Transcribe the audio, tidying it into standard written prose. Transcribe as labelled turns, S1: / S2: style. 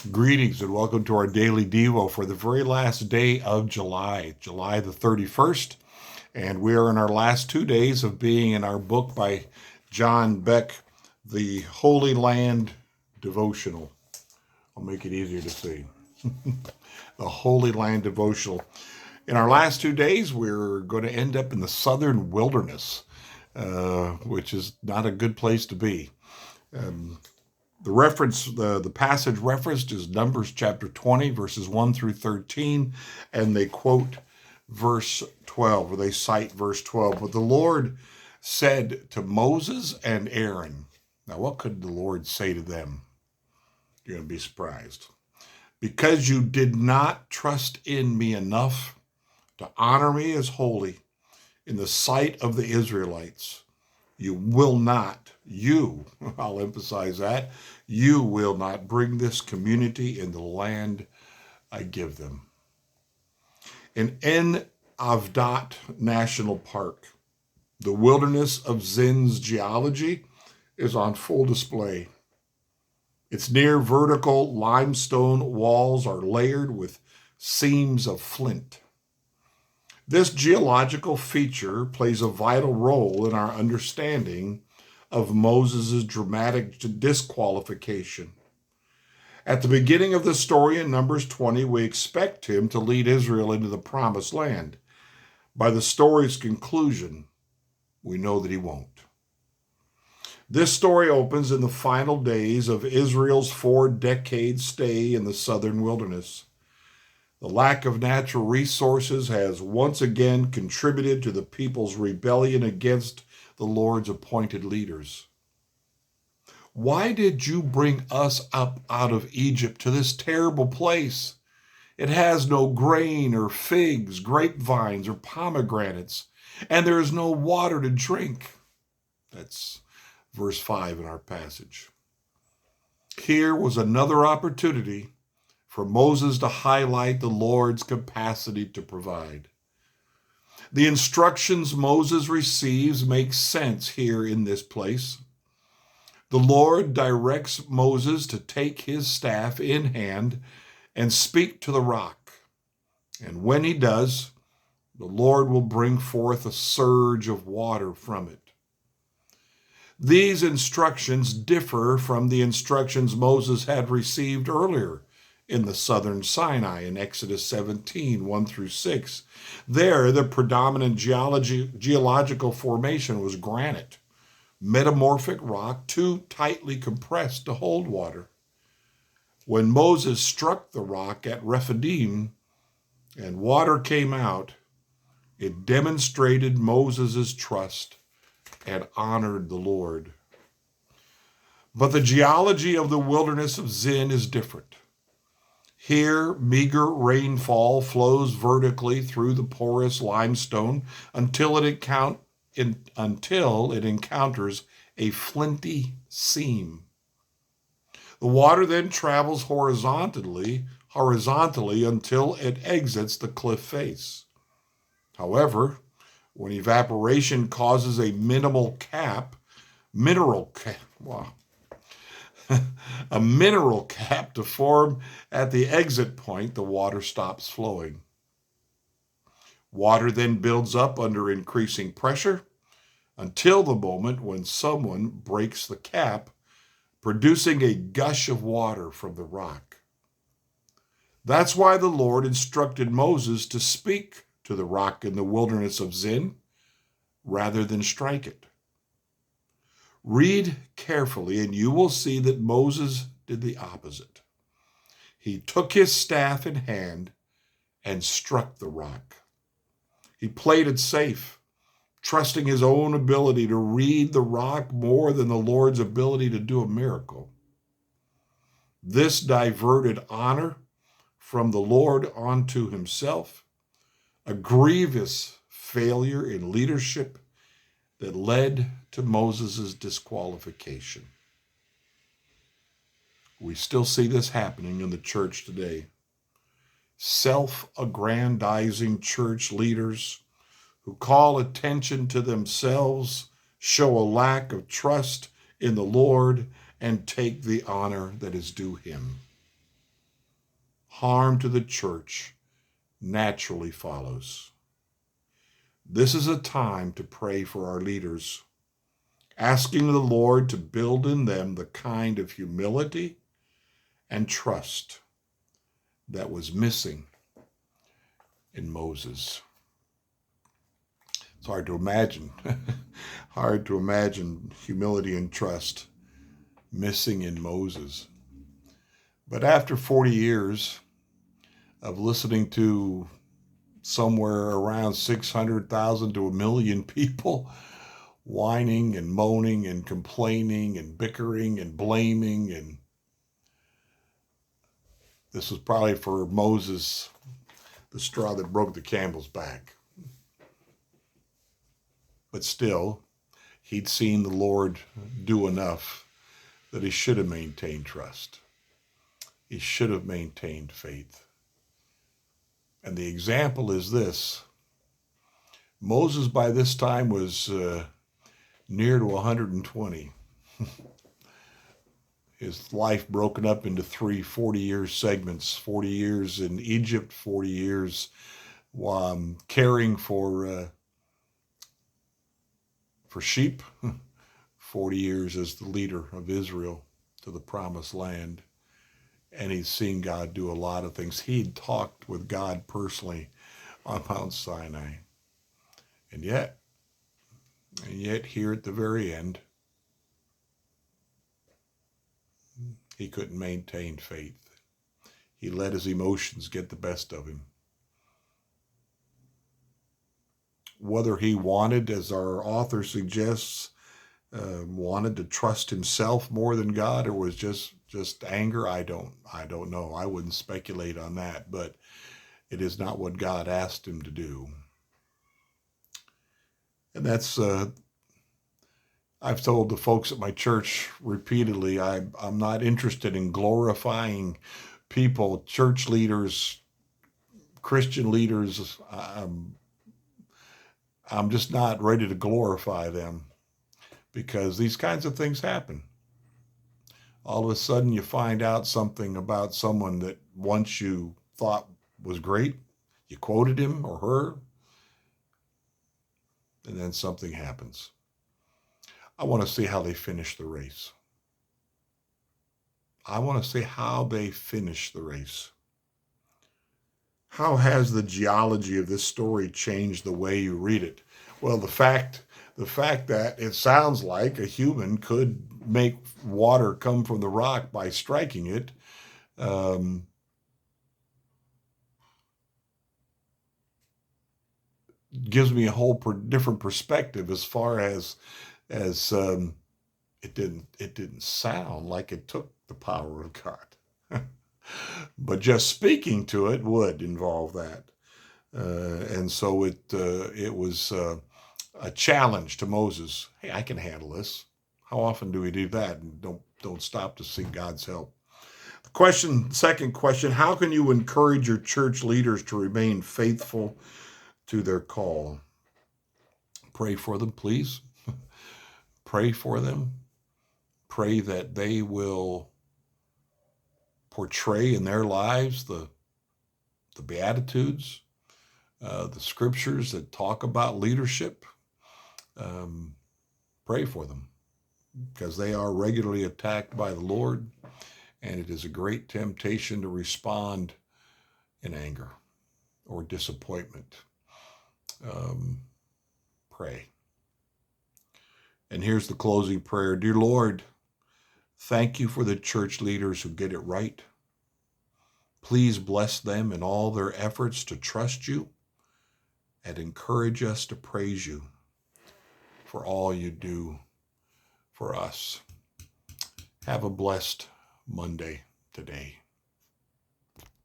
S1: Greetings and welcome to our daily Devo for the very last day of July, July the 31st. And we are in our last 2 days of being in our book by John Beck, the Holy Land Devotional. I'll make it easier to see. The Holy Land Devotional. In our last 2 days, we're going to end up in the southern wilderness, which is not a good place to be. The passage referenced is Numbers chapter 20, verses 1 through 13, and they quote verse 12, or they cite verse 12. But the Lord said to Moses and Aaron, now what could the Lord say to them? You're going to be surprised. Because you did not trust in me enough to honor me as holy in the sight of the Israelites, I'll emphasize that, you will not bring this community in the land I give them. In Avdat National Park, the wilderness of Zin's geology is on full display. Its near vertical limestone walls are layered with seams of flint. This geological feature plays a vital role in our understanding of Moses' dramatic disqualification. At the beginning of the story in Numbers 20, we expect him to lead Israel into the promised land. By the story's conclusion, we know that he won't. This story opens in the final days of Israel's 4-decade stay in the southern wilderness. The lack of natural resources has once again contributed to the people's rebellion against the Lord's appointed leaders. Why did you bring us up out of Egypt to this terrible place? It has no grain or figs, grapevines or pomegranates, and there is no water to drink. That's verse 5 in our passage. Here was another opportunity for Moses to highlight the Lord's capacity to provide. The instructions Moses receives make sense here in this place. The Lord directs Moses to take his staff in hand and speak to the rock. And when he does, the Lord will bring forth a surge of water from it. These instructions differ from the instructions Moses had received earlier in the southern Sinai in Exodus 17, 1 through 6. There, the predominant geological formation was granite, metamorphic rock too tightly compressed to hold water. When Moses struck the rock at Rephidim and water came out, it demonstrated Moses' trust and honored the Lord. But the geology of the wilderness of Zin is different. Here, meager rainfall flows vertically through the porous limestone until it encounters a flinty seam. The water then travels horizontally until it exits the cliff face. However, when evaporation causes a mineral cap to form at the exit point, the water stops flowing. Water then builds up under increasing pressure until the moment when someone breaks the cap, producing a gush of water from the rock. That's why the Lord instructed Moses to speak to the rock in the wilderness of Zin rather than strike it. Read carefully and you will see that Moses did the opposite. He took his staff in hand and struck the rock. He played it safe, trusting his own ability to read the rock more than the Lord's ability to do a miracle. This diverted honor from the Lord onto himself, a grievous failure in leadership that led to Moses' disqualification. We still see this happening in the church today. Self-aggrandizing church leaders who call attention to themselves show a lack of trust in the Lord and take the honor that is due him. harm to the church naturally follows. This is a time to pray for our leaders, asking the Lord to build in them the kind of humility and trust that was missing in Moses. It's hard to imagine. Hard to imagine humility and trust missing in Moses. But after 40 years of listening to somewhere around 600,000 to 1 million people whining and moaning and complaining and bickering and blaming, and this was probably for Moses the straw that broke the camel's back. But still, he'd seen the Lord do enough that he should have maintained trust. He should have maintained faith. And the example is this. Moses by this time was near to 120. His life broken up into 3 40-year segments, 40 years in Egypt, 40 years caring for sheep, 40 years as the leader of Israel to the promised land. And he'd seen God do a lot of things. He'd talked with God personally on Mount Sinai. And yet here at the very end, he couldn't maintain faith. He let his emotions get the best of him. Whether he wanted, as our author suggests, wanted to trust himself more than God, or was just anger, I don't know. I wouldn't speculate on that, but it is not what God asked him to do. And that's I've told the folks at my church repeatedly, I'm not interested in glorifying people, church leaders, Christian leaders. I'm just not ready to glorify them, because these kinds of things happen. All of a sudden you find out something about someone that once you thought was great. You quoted him or her, and then something happens. I want to see how they finish the race. I want to see how they finish the race. How has the geology of this story changed the way you read it? Well, the fact that it sounds like a human could make water come from the rock by striking it, gives me a whole different perspective as far as it didn't sound like it took the power of God. But just speaking to it would involve that. And so it was a challenge to Moses. Hey, I can handle this. How often do we do that and don't stop to seek God's help? Second question, how can you encourage your church leaders to remain faithful to their call? Pray for them, please. Pray for them. Pray that they will portray in their lives the Beatitudes, the scriptures that talk about leadership. Pray for them, because they are regularly attacked by the Lord, and it is a great temptation to respond in anger or disappointment. Pray. And here's the closing prayer. Dear Lord, thank you for the church leaders who get it right. Please bless them in all their efforts to trust you, and encourage us to praise you for all you do for us. Have a blessed Monday today.